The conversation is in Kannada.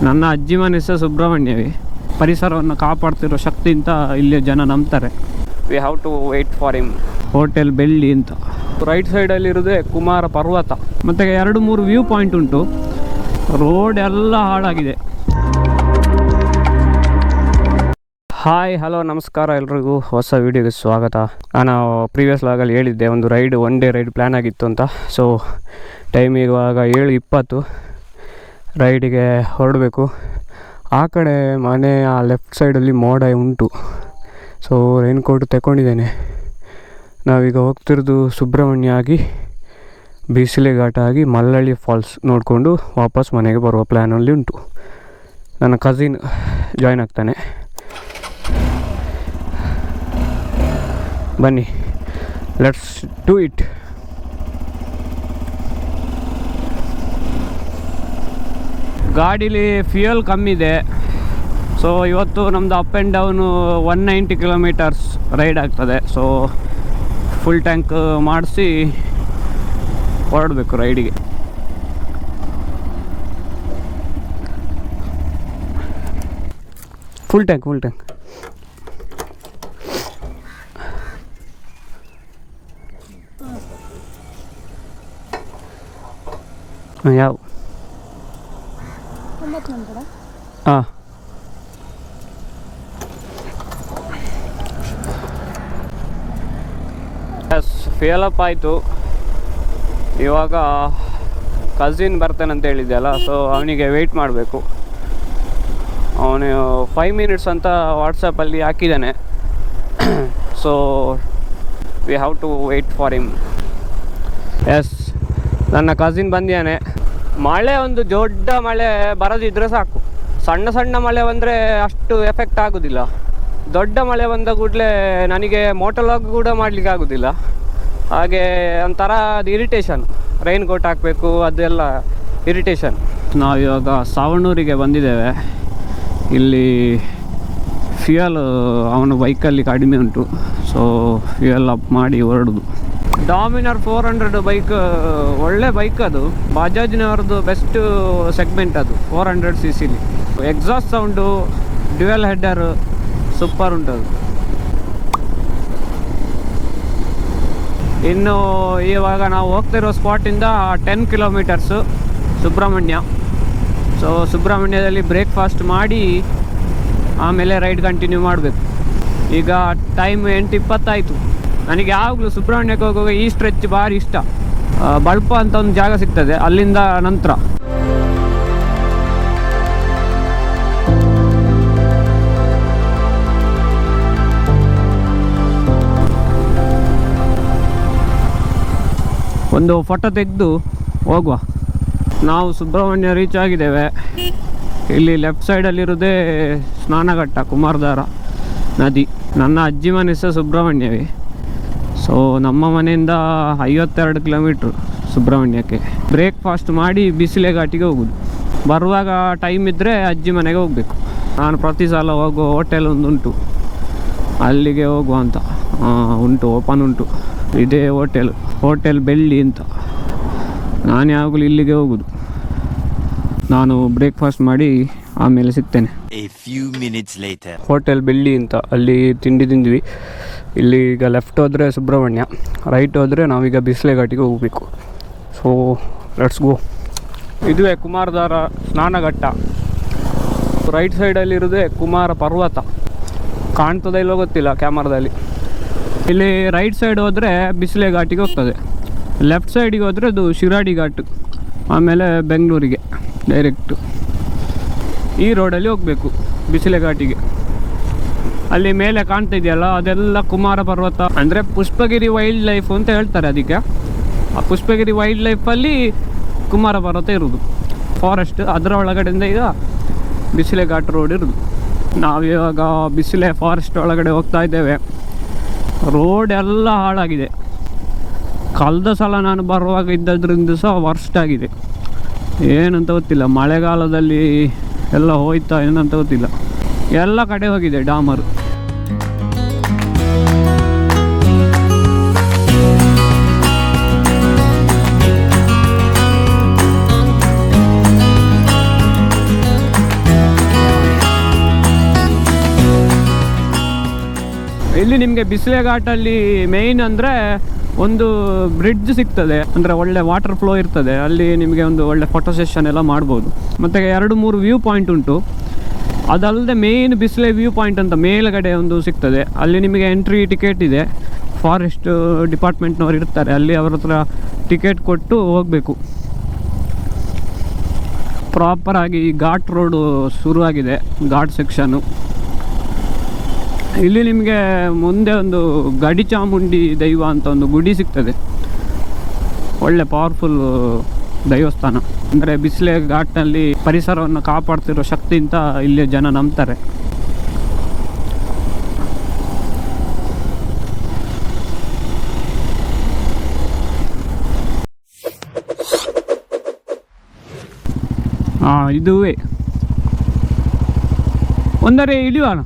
ನನ್ನ ಅಜ್ಜಿ ಮನೆ ಸಹ ಸುಬ್ರಹ್ಮಣ್ಯವೇ. ಪರಿಸರವನ್ನು ಕಾಪಾಡ್ತಿರೋ ಶಕ್ತಿ ಅಂತ ಇಲ್ಲಿ ಜನ ನಂಬ್ತಾರೆ. We have to wait for him. Hotel Belli ಅಂತ ರೈಟ್ ಸೈಡಲ್ಲಿ ಇರೋದೇ ಕುಮಾರ ಪರ್ವತ. ಮತ್ತು 2-3 ವ್ಯೂ ಪಾಯಿಂಟ್ ಉಂಟು. ರೋಡ್ ಎಲ್ಲ ಹಾಳಾಗಿದೆ. ಹಾಯ್ ಹಲೋ ನಮಸ್ಕಾರ ಎಲ್ರಿಗೂ, ಹೊಸ ವೀಡಿಯೋಗೆ ಸ್ವಾಗತ. ನಾನು ಪ್ರೀವಿಯಸ್ ಲಾಗಲ್ಲಿ ಹೇಳಿದ್ದೆ ಒಂದು ಒನ್ ಡೇ ರೈಡ್ ಪ್ಲ್ಯಾನ್ ಆಗಿತ್ತು ಅಂತ. ಸೊ ಟೈಮ್ ಇವಾಗ 7:20 ರೈಡಿಗೆ ಹೊರಡಬೇಕು. ಆ ಕಡೆ ಮನೆ ಆ ಲೆಫ್ಟ್ ಸೈಡಲ್ಲಿ ಮೋಡ ಉಂಟು. ಸೊ ರೈನ್ ಕೋಟ್ ತಗೊಂಡಿದ್ದೇನೆ. ನಾವೀಗ ಹೋಗ್ತಿರೋದು ಸುಬ್ರಹ್ಮಣ್ಯ ಆಗಿ ಬಿಸಿಲೆ ಘಾಟ ಆಗಿ ಮಲ್ಲಳ್ಳಿ ಫಾಲ್ಸ್ ನೋಡಿಕೊಂಡು ವಾಪಸ್ ಮನೆಗೆ ಬರುವ ಪ್ಲ್ಯಾನಲ್ಲಿ ಉಂಟು. ನನ್ನ ಕಸಿನ್ ಜಾಯ್ನ್ ಆಗ್ತಾನೆ. ಬನ್ನಿ, ಲೆಟ್ಸ್ ಡೂ ಇಟ್. ಗಾಡೀಲಿ ಫ್ಯೂಯಲ್ ಕಮ್ಮಿ ಇದೆ. ಸೊ ಇವತ್ತು ನಮ್ಮದು up and down 190 kilometres ride ಆಗ್ತದೆ. ಸೊ ಫುಲ್ ಟ್ಯಾಂಕ್ ಮಾಡಿಸಿ ಹೊರಡಬೇಕು ರೈಡಿಗೆ. ಫುಲ್ ಟ್ಯಾಂಕ್ ಯಾವ ಹಾಂ ಎಸ್ ಫೇಲಪ್ ಆಯಿತು. ಇವಾಗ ಕಸಿನ್ ಬರ್ತಾನೆ ಅಂತ ಹೇಳಿದ್ದೆಲ್ಲ, ಸೊ ಅವನಿಗೆ ವೆಯ್ಟ್ ಮಾಡಬೇಕು. ಅವನು 5 ಮಿನಿಟ್ಸ್ ಅಂತ ವಾಟ್ಸಪ್ಪಲ್ಲಿ ಹಾಕಿದ್ದಾನೆ. So we have to wait for him. Yes, ನನ್ನ ಕಸಿನ್ ಬಂದಿದ್ದಾನೆ. ಮಳೆ ಒಂದು ದೊಡ್ಡ ಮಳೆ ಬರದಿದ್ದರೆ ಸಾಕು. ಸಣ್ಣ ಸಣ್ಣ ಮಳೆ ಬಂದರೆ ಅಷ್ಟು ಎಫೆಕ್ಟ್ ಆಗೋದಿಲ್ಲ. ದೊಡ್ಡ ಮಳೆ ಬಂದ ಕೂಡಲೇ ನನಗೆ ಮೋಟೋಲಾಗ್ ಕೂಡ ಮಾಡಲಿಕ್ಕೆ ಆಗೋದಿಲ್ಲ. ಹಾಗೆ ಒಂಥರ ಅದು ಇರಿಟೇಷನ್. ರೈನ್ ಕೋಟ್ ಹಾಕಬೇಕು, ಅದೆಲ್ಲ ಇರಿಟೇಷನ್. ನಾವಿವಾಗ ಸಾವಣೂರಿಗೆ ಬಂದಿದ್ದೇವೆ. ಇಲ್ಲಿ ಫ್ಯೂಯಲ್ ಅವನ ಬೈಕಲ್ಲಿ ಕಡಿಮೆ ಉಂಟು. ಸೊ ಫ್ಯೂಯಲ್ ಅಪ್ ಮಾಡಿ ಹೊರಡುದು. ಡಾಮಿನರ್ 400 ಬೈಕ್ ಒಳ್ಳೆ ಬೈಕ್. ಅದು ಬಜಾಜ್ನವ್ರದ್ದು ಬೆಸ್ಟ್ ಸೆಗ್ಮೆಂಟ್. ಅದು 400 cc. Exhaust sound, dual header super ಉಂಟು ಅದು. ಇನ್ನು ಇವಾಗ ನಾವು ಹೋಗ್ತಿರೋ ಸ್ಪಾಟಿಂದ 10 ಕಿಲೋಮೀಟರ್ಸು ಸುಬ್ರಹ್ಮಣ್ಯ. ಸೊ ಸುಬ್ರಹ್ಮಣ್ಯದಲ್ಲಿ ಬ್ರೇಕ್ಫಾಸ್ಟ್ ಮಾಡಿ ಆಮೇಲೆ ರೈಡ್ ಕಂಟಿನ್ಯೂ ಮಾಡಬೇಕು. ಈಗ ಟೈಮ್ 8:20 ಆಯಿತು. ನನಗೆ ಯಾವಾಗಲೂ ಸುಬ್ರಹ್ಮಣ್ಯಕ್ಕೆ ಹೋಗುವಾಗ ಈ ಸ್ಟ್ರೆಚ್ ಭಾರಿ ಇಷ್ಟ. ಬಳ್ಪ ಅಂತ ಒಂದು ಜಾಗ ಸಿಗ್ತದೆ, ಅಲ್ಲಿಂದ ನಂತರ ಒಂದು ಫೋಟೋ ತೆಗೆದು ಹೋಗುವ. ನಾವು ಸುಬ್ರಹ್ಮಣ್ಯ ರೀಚ್ ಆಗಿದ್ದೇವೆ. ಇಲ್ಲಿ ಲೆಫ್ಟ್ ಸೈಡಲ್ಲಿರೋದೇ ಸ್ನಾನಘಟ್ಟ, ಕುಮಾರಧಾರ ನದಿ. ನನ್ನ ಅಜ್ಜಿ ಮನೆ ಸಹ ಸುಬ್ರಹ್ಮಣ್ಯವೇ. ಸೊ ನಮ್ಮ ಮನೆಯಿಂದ 52 ಕಿಲೋಮೀಟ್ರು ಸುಬ್ರಹ್ಮಣ್ಯಕ್ಕೆ. ಬ್ರೇಕ್ಫಾಸ್ಟ್ ಮಾಡಿ ಬಿಸಿಲೆ ಘಾಟಿಗೆ ಹೋಗೋದು. ಬರುವಾಗ ಟೈಮ್ ಇದ್ದರೆ ಅಜ್ಜಿ ಮನೆಗೆ ಹೋಗಬೇಕು. ನಾನು ಪ್ರತಿ ಸಲ ಹೋಗೋ ಹೋಟೆಲ್ ಒಂದು ಉಂಟು, ಅಲ್ಲಿಗೆ ಹೋಗುವ ಅಂತ ಉಂಟು, ಓಪನ್ ಉಂಟು. ಇದೇ ಹೋಟೆಲ್ ಬೆಳ್ಳಿ ಅಂತ. ನಾನು ಯಾವಾಗಲೂ ಇಲ್ಲಿಗೆ ಹೋಗೋದು. ನಾನು ಬ್ರೇಕ್ಫಾಸ್ಟ್ ಮಾಡಿ ಆಮೇಲೆ ಸಿಗ್ತೇನೆ. ಹೋಟೆಲ್ ಬೆಳ್ಳಿ ಅಂತ ಅಲ್ಲಿ ತಿಂಡಿ ತಿಂದ್ವಿ. ಇಲ್ಲಿ ಈಗ ಲೆಫ್ಟ್ ಹೋದರೆ ಸುಬ್ರಹ್ಮಣ್ಯ, ರೈಟ್ ಹೋದರೆ ನಾವೀಗ ಬಿಸಿಲೆ ಘಾಟಿಗೆ ಹೋಗಬೇಕು. So let's go. ಇದುವೇ ಕುಮಾರಧಾರ ಸ್ನಾನಘಟ್ಟ. ರೈಟ್ ಸೈಡಲ್ಲಿರೋದೇ ಕುಮಾರ ಪರ್ವತ. ಕಾಣ್ತದೆ ಇಲ್ಲೋ ಗೊತ್ತಿಲ್ಲ ಕ್ಯಾಮರಾದಲ್ಲಿ. ಇಲ್ಲಿ ರೈಟ್ ಸೈಡ್ ಹೋದರೆ ಬಿಸಿಲೆ ಘಾಟಿಗೆ ಹೋಗ್ತದೆ. ಲೆಫ್ಟ್ ಸೈಡಿಗೆ ಹೋದರೆ ಅದು ಶಿರಾಡಿ ಘಾಟ್, ಆಮೇಲೆ ಬೆಂಗಳೂರಿಗೆ ಡೈರೆಕ್ಟು. ಈ ರೋಡಲ್ಲಿ ಹೋಗಬೇಕು ಬಿಸಿಲೆ ಘಾಟಿಗೆ. ಅಲ್ಲಿ ಮೇಲೆ ಕಾಣ್ತಾ ಇದೆಯಲ್ಲ, ಅದೆಲ್ಲ ಕುಮಾರ ಪರ್ವತ. ಅಂದರೆ ಪುಷ್ಪಗಿರಿ ವೈಲ್ಡ್ ಲೈಫ್ ಅಂತ ಹೇಳ್ತಾರೆ ಅದಕ್ಕೆ. ಆ ಪುಷ್ಪಗಿರಿ ವೈಲ್ಡ್ ಲೈಫಲ್ಲಿ ಕುಮಾರ ಪರ್ವತ ಇರೋದು, ಫಾರೆಸ್ಟ್. ಅದರ ಒಳಗಡೆಯಿಂದ ಈಗ ಬಿಸಿಲೆ ಘಾಟ್ ರೋಡ್ ಇರೋದು. ನಾವಿವಾಗ ಬಿಸಿಲೆ ಫಾರೆಸ್ಟ್ ಒಳಗಡೆ ಹೋಗ್ತಾ ಇದ್ದೇವೆ. ರೋಡ್ ಎಲ್ಲ ಹಾಳಾಗಿದೆ. ಕಳೆದ ಸಲ ನಾನು ಬರುವಾಗ ಇದ್ದದ್ರಿಂದ ಸಹ ವರ್ಸ್ಟ್ ಆಗಿದೆ. ಏನಂತ ಗೊತ್ತಿಲ್ಲ, ಮಳೆಗಾಲದಲ್ಲಿ ಎಲ್ಲ ಹೋಯ್ತಾ ಏನಂತ ಗೊತ್ತಿಲ್ಲ. ಎಲ್ಲ ಕಡೆ ಹೋಗಿದೆ ಡಾಮರು. ಇಲ್ಲಿ ನಿಮಗೆ ಬಿಸಿಲೆ ಘಾಟಲ್ಲಿ ಮೇಯ್ನ್ ಅಂದರೆ ಒಂದು ಬ್ರಿಡ್ಜ್ ಸಿಗ್ತದೆ, ಅಂದರೆ ಒಳ್ಳೆ ವಾಟರ್ ಫ್ಲೋ ಇರ್ತದೆ, ಅಲ್ಲಿ ನಿಮಗೆ ಒಂದು ಒಳ್ಳೆ ಫೋಟೋ ಸೆಷನ್ ಎಲ್ಲ ಮಾಡ್ಬೋದು. ಮತ್ತು 2-3 ವ್ಯೂ ಪಾಯಿಂಟ್ ಉಂಟು. ಅದಲ್ಲದೆ ಮೇಯ್ನ್ ಬಿಸಿಲೆ ವ್ಯೂ ಪಾಯಿಂಟ್ ಅಂತ ಮೇಲ್ಗಡೆ ಒಂದು ಸಿಗ್ತದೆ, ಅಲ್ಲಿ ನಿಮಗೆ ಎಂಟ್ರಿ ಟಿಕೆಟ್ ಇದೆ. ಫಾರೆಸ್ಟ್ ಡಿಪಾರ್ಟ್ಮೆಂಟ್ನವ್ರು ಇರ್ತಾರೆ ಅಲ್ಲಿ, ಅವ್ರ ಹತ್ರ ಟಿಕೆಟ್ ಕೊಟ್ಟು ಹೋಗಬೇಕು. ಪ್ರಾಪರಾಗಿ ಘಾಟ್ ರೋಡು ಶುರುವಾಗಿದೆ, ಘಾಟ್ ಸೆಕ್ಷನ್ನು. ಇಲ್ಲಿ ನಿಮಗೆ ಮುಂದೆ ಒಂದು ಗಡಿ ಚಾಮುಂಡಿ ದೈವ ಅಂತ ಒಂದು ಗುಡಿ ಸಿಗ್ತದೆ, ಒಳ್ಳೆ ಪವರ್ಫುಲ್ ದೈವಸ್ಥಾನ. ಅಂದರೆ ಬಿಸಿಲೆ ಘಾಟ್ನಲ್ಲಿ ಪರಿಸರವನ್ನು ಕಾಪಾಡ್ತಿರೋ ಶಕ್ತಿ ಅಂತ ಇಲ್ಲಿ ಜನ ನಂಬ್ತಾರೆ. ಇದುವೇ ಒಂದರೆ ಇಳಿಯೋಣ.